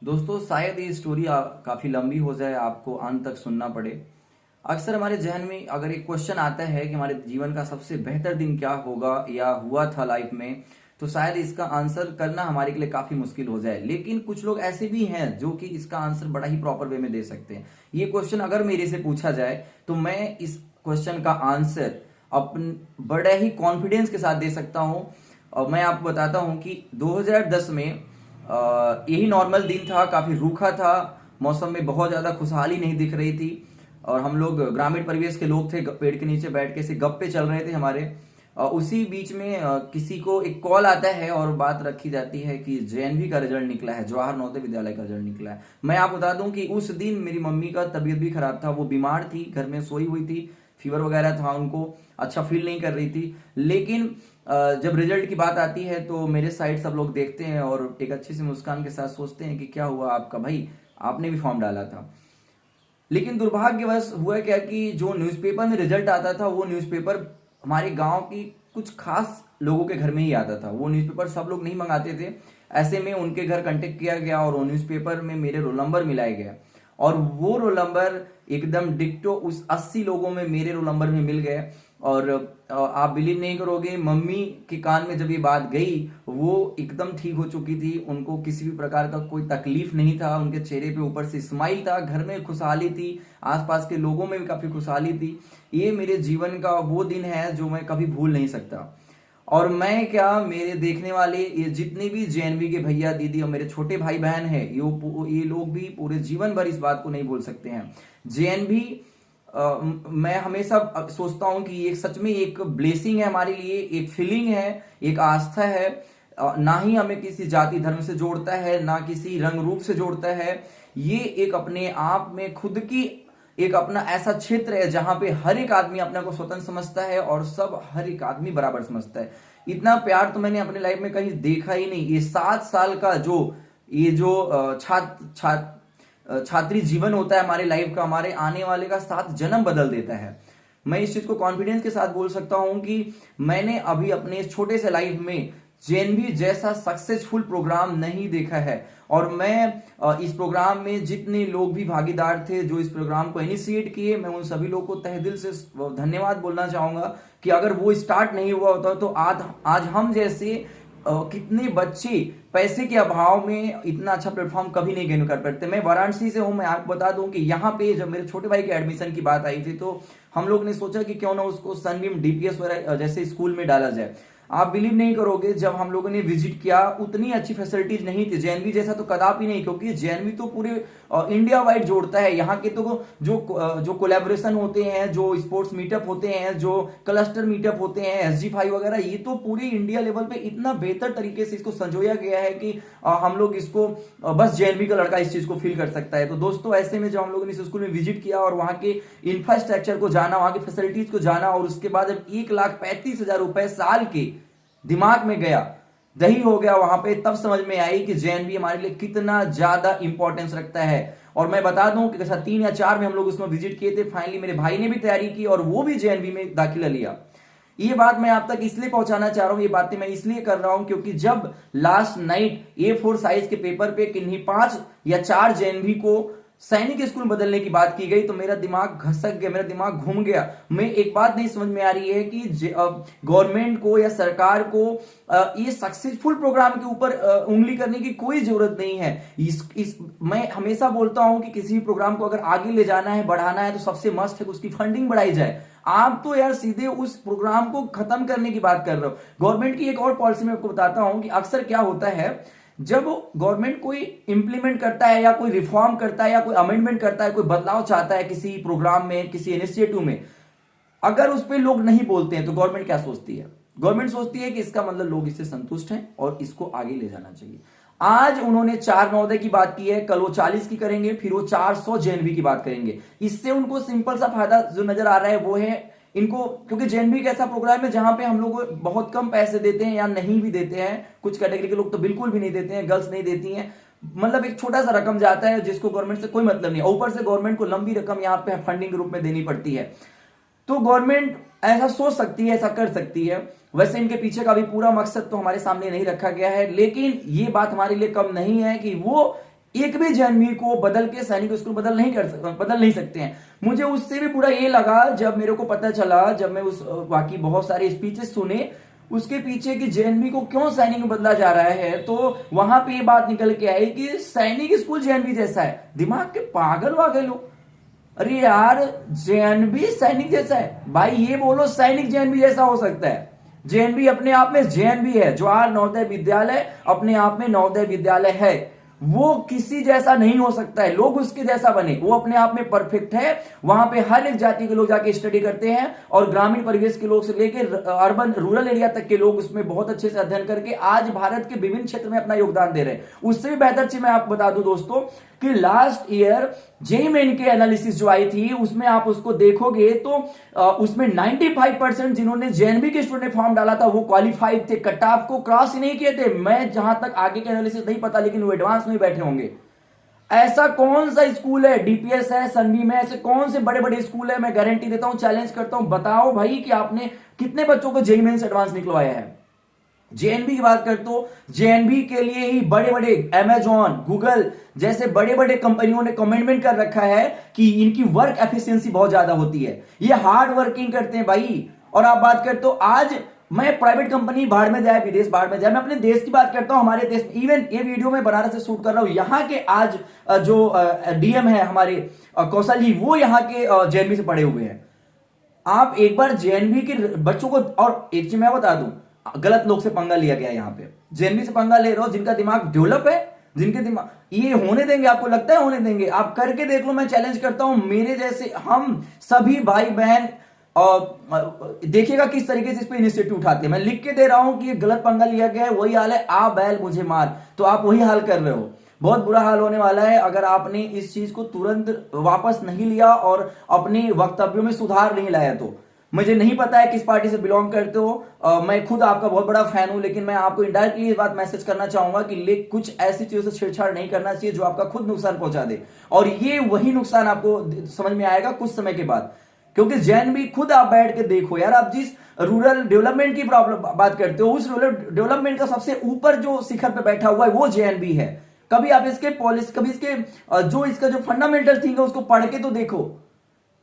दोस्तों शायद ये स्टोरी काफी लंबी हो जाए, आपको अंत तक सुनना पड़े। अक्सर हमारे जहन में अगर एक क्वेश्चन आता है कि हमारे जीवन का सबसे बेहतर दिन क्या होगा या हुआ था लाइफ में, तो शायद इसका आंसर करना हमारे के लिए काफी मुश्किल हो जाए। लेकिन कुछ लोग ऐसे भी हैं जो कि इसका आंसर बड़ा ही प्रॉपर वे में दे सकते हैं। ये क्वेश्चन अगर मेरे से पूछा जाए तो मैं इस क्वेश्चन का आंसर अपन बड़े ही कॉन्फिडेंस के साथ दे सकता हूं। और मैं आपको बताता हूं कि 2010 में यही नॉर्मल दिन था, काफी रूखा था, मौसम में बहुत ज्यादा खुशहाली नहीं दिख रही थी और हम लोग ग्रामीण परिवेश के लोग थे, पेड़ के नीचे बैठ के से गप्पे चल रहे थे हमारे। उसी बीच में किसी को एक कॉल आता है और बात रखी जाती है कि जेएनवी का रिजल्ट निकला है, जवाहर नवोदय विद्यालय का रिजल्ट निकला है। मैं आपको बता दूं कि उस दिन मेरी मम्मी का तबीयत भी खराब था, वो बीमार थी, घर में सोई हुई थी, फीवर वगैरह था, उनको अच्छा फील नहीं कर रही थी। लेकिन जब रिजल्ट की बात आती है तो मेरे साइड सब लोग देखते हैं और एक अच्छी सी मुस्कान के साथ सोचते हैं कि क्या हुआ आपका भाई, आपने भी फॉर्म डाला था। लेकिन दुर्भाग्यवश हुआ क्या कि जो न्यूज़पेपर में रिजल्ट आता था वो न्यूज़पेपर हमारे गांव की कुछ खास लोगों के घर में ही आता था। वो न्यूज़पेपर सब लोग नहीं मंगाते थे। ऐसे में उनके घर कांटेक्ट किया गया और वो न्यूज़पेपर में मेरे रोल नंबर मिलाया गया और वो रोल नंबर एकदम डिक्टो उस 80 लोगों में मेरे रोल नंबर में मिल गए। और आप बिलीव नहीं करोगे, मम्मी के कान में जब ये बात गई वो एकदम ठीक हो चुकी थी, उनको किसी भी प्रकार का कोई तकलीफ नहीं था, उनके चेहरे पे ऊपर से स्माइल था, घर में खुशहाली थी, आसपास के लोगों में भी काफी खुशहाली थी। ये मेरे जीवन का वो दिन है जो मैं कभी भूल नहीं सकता। और मैं क्या, मेरे देखने वाले ये जितने भी जेएनवी के भैया दीदी और मेरे छोटे भाई बहन हैं, ये लोग भी पूरे जीवन भर इस बात को नहीं भूल सकते हैं। जेएनवी मैं हमेशा सोचता हूं कि ये सच में एक ब्लेसिंग है हमारे लिए, एक फीलिंग है, एक आस्था है। ना ही हमें किसी जाति धर्म से जोड़ता है, ना किसी रंग रूप से जोड़ता है। ये एक अपने आप में खुद की एक अपना ऐसा क्षेत्र है जहां पे हर एक आदमी अपने को स्वतंत्र समझता है और सब हर एक आदमी बराबर समझता है। इतना प्यार तो मैंने अपने लाइफ में कहीं देखा ही नहीं। ये 7 साल का ये जो छात्री जीवन होता है हमारे लाइफ का, हमारे आने वाले का 7 जन्म बदल देता है। मैं इस चीज को कॉन्फिडेंस के साथ बोल सकता हूं कि मैंने अभी अपने इस छोटे से लाइफ में जेएनवी जैसा सक्सेसफुल प्रोग्राम नहीं देखा है। और मैं इस प्रोग्राम में जितने लोग भी भागीदार थे, जो इस प्रोग्राम को इनिशिएट किए, मैं उन सभी लोगों को तहे दिल से धन्यवाद बोलना चाहूंगा कि अगर वो स्टार्ट नहीं हुआ होता तो आज हम जैसे कितने बच्चे पैसे के अभाव में इतना अच्छा प्लेटफॉर्म कभी नहीं गेन कर पाते। मैं वाराणसी से हूं, मैं आपको बता दूं कि यहाँ पे जब मेरे छोटे भाई के एडमिशन की बात आई थी तो हम लोग ने सोचा कि क्यों ना उसको सनबीम डीपीएस वगैरह जैसे स्कूल में डाला जाए। आप बिलीव नहीं करोगे, जब हम लोगों ने विजिट किया उतनी अच्छी फैसिलिटीज नहीं थी। जेएनवी जैसा तो कदापि नहीं, क्योंकि जेएनवी तो पूरे इंडिया वाइड जोड़ता है। यहाँ के तो जो कोलैबोरेशन होते हैं, जो स्पोर्ट्स मीटअप होते हैं, जो क्लस्टर मीटअप होते हैं, SG5 वगैरह, ये तो पूरे इंडिया लेवल पे इतना बेहतर तरीके से इसको संजोया गया है कि हम लोग इसको बस जेएनवी का लड़का इस चीज को फील कर सकता है। तो दोस्तों ऐसे में जब हम लोगों ने इस स्कूल में विजिट किया और वहां के इंफ्रास्ट्रक्चर को जाना, वहां की फैसिलिटीज को जाना और उसके बाद जब 1,35,000 रुपए साल के दिमाग में गया, दही हो गया वहां पे, तब समझ में आई कि जेएनवी हमारे लिए कितना ज्यादा इंपॉर्टेंस रखता है। और मैं बता दूं कि 3 या 4 में हम लोग उसमें विजिट किए थे। फाइनली मेरे भाई ने भी तैयारी की और वो भी जेएनवी में दाखिला लिया। ये बात मैं आप तक इसलिए पहुंचाना चाह रहा हूं, ये बातें मैं इसलिए कर रहा हूं क्योंकि जब लास्ट नाइट A4 साइज के पेपर पे किन्हीं 5 या 4 जेएनवी को सैनिक स्कूल बदलने की बात की गई तो मेरा दिमाग घसक गया, मेरा दिमाग घूम गया। मैं एक बात नहीं समझ में आ रही है कि गवर्नमेंट को या सरकार को ये सक्सेसफुल प्रोग्राम के ऊपर उंगली करने की कोई जरूरत नहीं है। मैं हमेशा बोलता हूं कि किसी भी प्रोग्राम को अगर आगे ले जाना है, बढ़ाना है, तो सबसे मस्ट है कि उसकी फंडिंग बढ़ाई जाए। आप तो यार सीधे उस प्रोग्राम को खत्म करने की बात कर रहे हो। गवर्नमेंट की एक और पॉलिसी मैं आपको बताता हूं कि अक्सर क्या होता है, जब गवर्नमेंट कोई इंप्लीमेंट करता है या कोई रिफॉर्म करता है या कोई अमेंडमेंट करता है, कोई बदलाव चाहता है किसी प्रोग्राम में, किसी इनिशिएटिव में, अगर उस पर लोग नहीं बोलते हैं तो गवर्नमेंट क्या सोचती है? गवर्नमेंट सोचती है कि इसका मतलब लोग इससे संतुष्ट हैं और इसको आगे ले जाना चाहिए। आज उन्होंने 4 नवोदय की बात की है, कल वो 40 की करेंगे, फिर वो 400 जेएनवी की बात करेंगे। इससे उनको सिंपल सा फायदा जो नजर आ रहा है वो है इनको, क्योंकि जेएनवी एक ऐसा प्रोग्राम है जहां पे हम लोग बहुत कम पैसे देते हैं या नहीं भी देते हैं। कुछ कैटेगरी के लोग तो बिल्कुल भी नहीं देते हैं, गर्ल्स नहीं देती हैं। मतलब एक छोटा सा रकम जाता है जिसको गवर्नमेंट से कोई मतलब नहीं, ऊपर से गवर्नमेंट को लंबी रकम यहाँ पे फंडिंग के रूप में देनी पड़ती है। तो गवर्नमेंट ऐसा सोच सकती है, ऐसा कर सकती है। वैसे इनके पीछे का भी पूरा मकसद तो हमारे सामने नहीं रखा गया है, लेकिन ये बात हमारे लिए कम नहीं है कि वो एक भी जेएनवी को बदल के सैनिक स्कूल बदल नहीं सकते हैं। मुझे उससे भी बुरा ये लगा जब मेरे को पता चला, जब मैं उस बाकी बहुत सारे स्पीचेस सुने उसके पीछे कि जेएनवी को क्यों सैनिक में बदला जा रहा है, तो वहां पे ये बात निकल के आई कि सैनिक स्कूल जेएनवी जैसा है। दिमाग के पागल वागल हो, अरे यार जेएनवी सैनिक जैसा है भाई, ये बोलो सैनिक जेएनवी जैसा हो सकता है? जेएनवी अपने आप में जेएनवी है, जवाहर नवोदय विद्यालय अपने आप में नवोदय विद्यालय है, वो किसी जैसा नहीं हो सकता है। लोग उसके जैसा बने, वो अपने आप में परफेक्ट है। वहां पे हर एक जाति के लोग जाके स्टडी करते हैं और ग्रामीण परिवेश के लोग से लेकर अर्बन रूरल एरिया तक के लोग उसमें बहुत अच्छे से अध्ययन करके आज भारत के विभिन्न क्षेत्र में अपना योगदान दे रहे हैं। उससे भी बेहतर चीज मैं आपको बता दूं दोस्तों कि लास्ट ईयर जेईई मेन के एनालिसिस जो आई थी उसमें आप उसको देखोगे तो उसमें 95% जिन्होंने जेएनवी के स्टूडेंट फॉर्म डाला था वो क्वालिफाइड थे, कट ऑफ को क्रॉस ही नहीं किए थे। मैं जहां तक आगे के एनालिसिस नहीं पता, लेकिन वो एडवांस में बैठे होंगे। ऐसा कौन सा स्कूल है, डीपीएस है, सनबीम है, ऐसे कौन से बड़े बड़े स्कूल है, मैं गारंटी देता हूं, चैलेंज करता हूं, बताओ भाई कि आपने कितने बच्चों को जेईई मेन से एडवांस निकलवाया है। जेएनवी की बात करते हो, जेएनवी के लिए ही बड़े बड़े अमेजॉन, गूगल जैसे बड़े बड़े कंपनियों ने कमेंटमेंट कर रखा है कि इनकी वर्क एफिशिएंसी बहुत ज्यादा होती है, ये हार्ड वर्किंग करते हैं भाई। और आप बात करते हो, आज मैं प्राइवेट कंपनी बाहर में जाए, विदेश बाहर में जाए, मैं अपने देश की बात करता हूं, हमारे देश, इवन ये वीडियो मैं बनारस से शूट कर रहा हूं, यहाँ के आज जो डीएम है हमारे कौशल जी, वो यहाँ के जेएनवी से पढ़े हुए हैं। आप एक बार जेएनवी के बच्चों को, और एक चीज मैं बता दूं, गलत लोग से पंगा लिया गया यहाँ पे, जेएनवी से पंगा ले रहे हो जिनका दिमाग डेवलप है, जिनके दिमाग, ये होने देंगे? आपको लगता है होने देंगे? आप करके देख लो, मैं चैलेंज करता हूं, मेरे जैसे हम सभी भाई बहन देखिएगा किस तरीके से इस पे इनिशिएटिव उठाते हैं। मैं लिख के दे रहा हूं कि ये गलत पंगा लिया गया है, वही हाल है, आ बैल मुझे मार, तो आप वही हाल कर रहे हो। बहुत बुरा हाल होने वाला है अगर आपने इस चीज को तुरंत वापस नहीं लिया और अपने वक्तव्यों में सुधार नहीं लाया तो। मुझे नहीं पता है किस पार्टी से बिलोंग करते हो, मैं खुद आपका बहुत बड़ा फैन हूं, लेकिन मैं आपको इनडायरेक्टली ये बात मैसेज करना चाहूंगा कि कुछ ऐसी चीजों से छेड़छाड़ नहीं करना चाहिए जो आपका खुद नुकसान पहुंचा दे, और ये वही नुकसान आपको समझ में आएगा कुछ समय के बाद। क्योंकि जेएनवी खुद आप बैठ के देखो यार, आप जिस रूरल डेवलपमेंट की प्रॉब्लम बात करते हो, उस रूरल डेवलपमेंट का सबसे ऊपर जो शिखर पे बैठा हुआ है वो जेएनवी है। कभी आप इसके पॉलिसी, कभी इसके जो इसका जो फंडामेंटल थिंग है उसको पढ़ के तो देखो,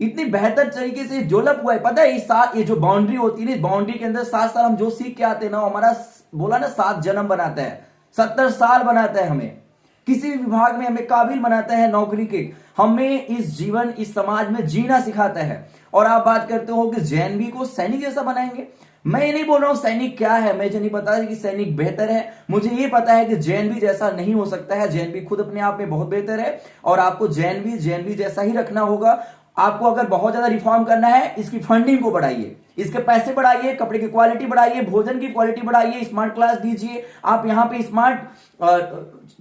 इतनी बेहतर तरीके से डेवलप हुआ है। पता है ये जो बाउंड्री होती है ना, इस बाउंड्री के अंदर 7 साल हम जो सीख के आते हैं ना, हमारा बोला ना 7 जन्म बनाता है, 70 साल बनाता है, हमें किसी भी विभाग में हमें काबिल बनाता है नौकरी के, हमें इस जीवन इस समाज में जीना सिखाता है। और आप बात करते हो कि जेएनवी को सैनिक जैसा बनाएंगे, मैं ये नहीं बोल रहा हूं सैनिक क्या है, मुझे नहीं पता कि सैनिक बेहतर है, मुझे ये पता है कि जेएनवी जैसा नहीं हो सकता है। जेएनवी खुद अपने आप में बहुत बेहतर है और आपको जेएनवी जैसा ही रखना होगा। आपको अगर बहुत ज्यादा रिफॉर्म करना है, इसकी फंडिंग को बढ़ाइए, इसके पैसे बढ़ाइए, कपड़े की क्वालिटी बढ़ाइए, भोजन की क्वालिटी बढ़ाइए, स्मार्ट क्लास दीजिए, आप यहां पे स्मार्ट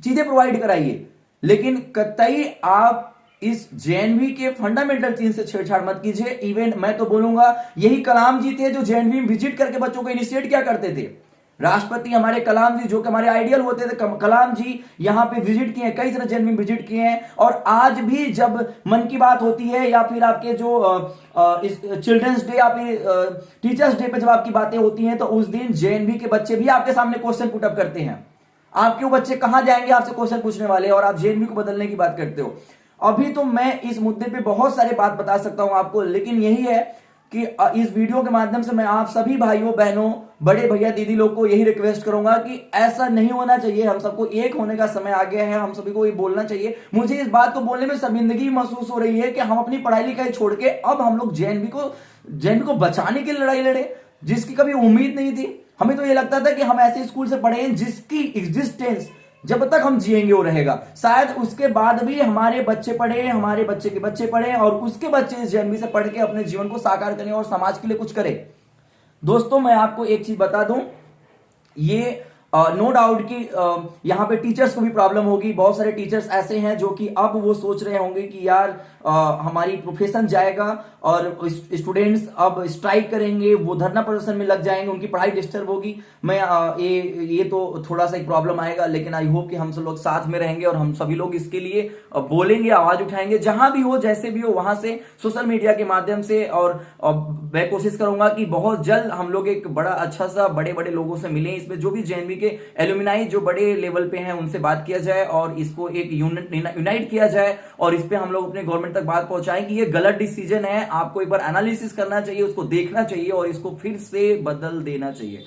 चीजें प्रोवाइड कराइए, लेकिन कतई आप इस जेएनवी के फंडामेंटल चीज से छेड़छाड़ मत कीजिए। इवन मैं तो बोलूंगा यही कलाम जी थे जो जेएनवी में विजिट करके बच्चों को इनिशिएट क्या करते थे। राष्ट्रपति हमारे कलाम जी, जो कि हमारे आइडियल होते थे, कलाम जी यहाँ पे विजिट किए हैं, कई तरह जेएनवी विजिट किए हैं। और आज भी जब मन की बात होती है या फिर आपके जो चिल्ड्रंस डे या फिर टीचर्स डे पे जब आपकी बातें होती हैं, तो उस दिन जेएनवी के बच्चे भी आपके सामने क्वेश्चन पुटअप करते हैं। आपके वो बच्चे कहां जाएंगे आपसे क्वेश्चन पूछने वाले, और आप जेएनवी को बदलने की बात करते हो। अभी तो मैं इस मुद्दे पे बहुत सारे बात बता सकता हूं आपको, लेकिन यही है कि इस वीडियो के माध्यम से मैं आप सभी भाइयों बहनों, बड़े भैया दीदी लोग को यही रिक्वेस्ट करूंगा कि ऐसा नहीं होना चाहिए। हम सबको एक होने का समय आ गया है, हम सभी को ये बोलना चाहिए। मुझे इस बात को बोलने में शर्मिंदगी महसूस हो रही है कि हम अपनी पढ़ाई लिखाई छोड़ के अब हम लोग जेएनवी को बचाने की लड़ाई लड़े, जिसकी कभी उम्मीद नहीं थी। हमें तो ये लगता था कि हम ऐसे स्कूल से पढ़े हैं जिसकी एग्जिस्टेंस जब तक हम जिएंगे वो रहेगा, शायद उसके बाद भी हमारे बच्चे पढ़े, हमारे बच्चे के बच्चे पढ़े और उसके बच्चे इस जेएनवी से पढ़ के अपने जीवन को साकार करें और समाज के लिए कुछ करें। दोस्तों मैं आपको एक चीज बता दूं, ये नो डाउट कि यहाँ पे टीचर्स को भी प्रॉब्लम होगी। बहुत सारे टीचर्स ऐसे हैं जो कि अब वो सोच रहे होंगे कि यार हमारी प्रोफेशन जाएगा और स्टूडेंट्स अब स्ट्राइक करेंगे, वो धरना प्रदर्शन में लग जाएंगे, उनकी पढ़ाई डिस्टर्ब होगी। मैं ये तो थोड़ा सा एक प्रॉब्लम आएगा, लेकिन आई होप कि हम सब लोग साथ में रहेंगे और हम सभी लोग इसके लिए बोलेंगे, आवाज उठाएंगे, जहां भी हो जैसे भी हो वहां से, सोशल मीडिया के माध्यम से। और मैं कोशिश करूंगा कि बहुत जल्द हम लोग एक बड़ा अच्छा सा बड़े बड़े लोगों से मिलें, इसमें जो भी जेएनवी के एल्यूमिनाई जो बड़े लेवल पे हैं उनसे बात किया जाए और इसको एक यूनाइट किया जाए और इस पे हम लोग अपने गवर्नमेंट तक बात पहुंचाएं कि ये गलत डिसीजन है, आपको एक बार एनालिसिस करना चाहिए, उसको देखना चाहिए और इसको फिर से बदल देना चाहिए।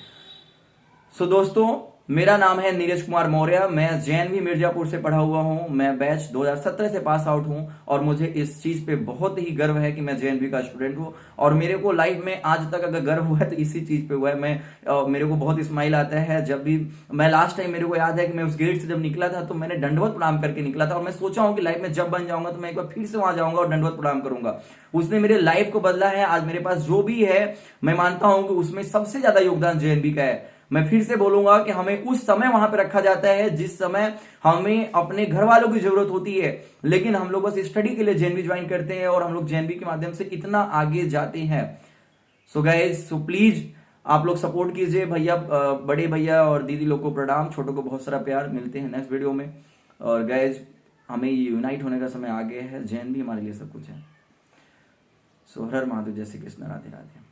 सो दोस्तों, मेरा नाम है नीरज कुमार मौर्य, मैं जेएनवी मिर्जापुर से पढ़ा हुआ हूं, मैं बैच 2017 से पास आउट हूं और मुझे इस चीज पे बहुत ही गर्व है कि मैं जेएनवी का स्टूडेंट हूं और मेरे को लाइफ में आज तक अगर गर्व हुआ है तो इसी चीज पे हुआ है। मेरे को बहुत स्माइल आता है जब भी मैं लास्ट टाइम, मेरे को याद है कि मैं उस गेट से जब निकला था तो मैंने दंडवत प्रणाम करके निकला था और मैं सोचा हूं कि लाइफ में जब बन जाऊंगा तो मैं एक बार फिर से वहां जाऊंगा और दंडवत प्रणाम करूंगा। उसने मेरे लाइफ को बदला है। आज मेरे पास जो भी है मैं मानता हूं कि उसमें सबसे ज्यादा योगदान जेएनवी का है। मैं फिर से बोलूंगा कि हमें उस समय वहां पे रखा जाता है जिस समय हमें अपने घर वालों की जरूरत होती है, लेकिन हम लोग बस स्टडी के लिए जेएनवी ज्वाइन करते हैं और हम लोग जेएनवी के माध्यम से इतना आगे जाते हैं। सो गाइज, सो प्लीज आप लोग सपोर्ट कीजिए। भैया, बड़े भैया और दीदी लोग को प्रणाम, छोटों को बहुत सारा प्यार। मिलते हैं नेक्स्ट वीडियो में। और गाइज, हमें यूनाइट होने का समय आ गया है, जेएनवी हमारे लिए सब कुछ है। सो हर हर महादेव, जय श्री कृष्ण, राधे राधे।